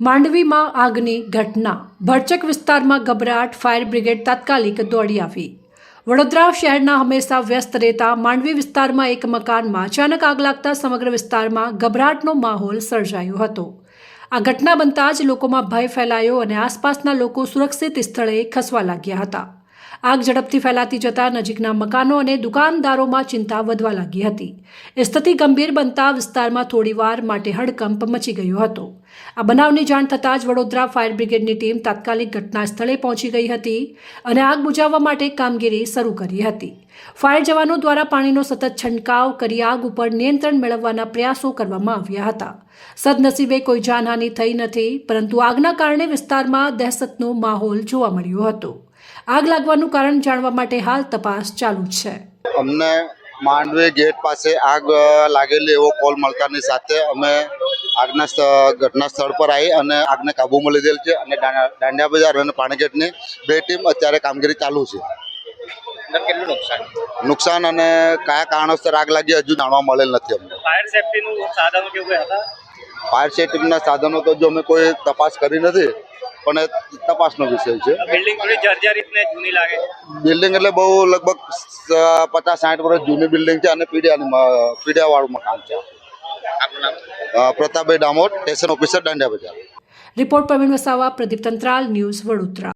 માંડવીમાં આગની ઘટના, ભરચક વિસ્તારમાં ગભરાટ, ફાયર બ્રિગેડ તાત્કાલિક દોડી આવી। વડોદરા શહેરના હંમેશા વ્યસ્ત રહેતા માંડવી વિસ્તારમાં એક મકાનમાં અચાનક આગ લાગતા સમગ્ર વિસ્તારમાં ગભરાટનો માહોલ સર્જાયો હતો। આ ઘટના બનતા જ લોકોમાં ભય ફેલાયો અને આસપાસના લોકો સુરક્ષિત સ્થળે ખસવા લાગ્યા હતા। આગ ઝડપથી ફેલાતી જતા નજીકના મકાનો અને દુકાનદારોમાં ચિંતા વધવા લાગી હતી। સ્થિતિ ગંભીર બનતા વિસ્તારમાં થોડીવાર માટે હડકંપ મચી ગયો હતો। આ બનાવની જાણ થતાં જ વડોદરા ફાયર બ્રિગેડની ટીમ તાત્કાલિક ઘટના સ્થળે પહોંચી ગઈ હતી અને આગ બુઝાવવા માટે કામગીરી શરૂ કરી હતી। ફાયર જવાનો દ્વારા પાણીનો સતત છંટકાવ કરી આગ ઉપર નિયંત્રણ મેળવવાના પ્રયાસો કરવામાં આવ્યા હતા। સદનસીબે કોઈ જાનહાનિ થઈ નથી, પરંતુ આગના કારણે વિસ્તારમાં દહેશતનો માહોલ જોવા મળ્યો હતો। આગ લાગવાનું કારણ જાણવા માટે હાલ તપાસ ચાલુ છે। અમને માંડવી ગેટ પાસે આગ લાગેલી એવો કોલ મળતાની સાથે અમે ઘટના સ્થળ પર આવી અને આગને કાબૂમાં લીધેલ છે અને દાંડિયા બજાર અને પાણીગેટની બે ટીમ અત્યારે કામગીરી ચાલુ છે। કેટલું નુકસાન અને કયા કારણોસર આગ લાગી હજુ જાણવા મળેલ નથી અમને। ફાયર સેફટીનું સાધનો કેવું હતા? ફાયર સેફટીના સાધનો તો જો અમે કોઈ તપાસ કરી નથી, પણ તપાસનો વિષય છે। બિલ્ડિંગ થોડી જર્જરિત ને જૂની લાગે છે। બિલ્ડિંગ એટલે બહુ લગભગ 50-60 વર્ષ જૂની બિલ્ડિંગ છે અને પીડિયાવાળું મકાન છે। આપનું નામ? Pratapbhai Damor, station officer, Dandiya Bazaar. Report Pravin Vasava, Pradeep Tantral, news Vadodara.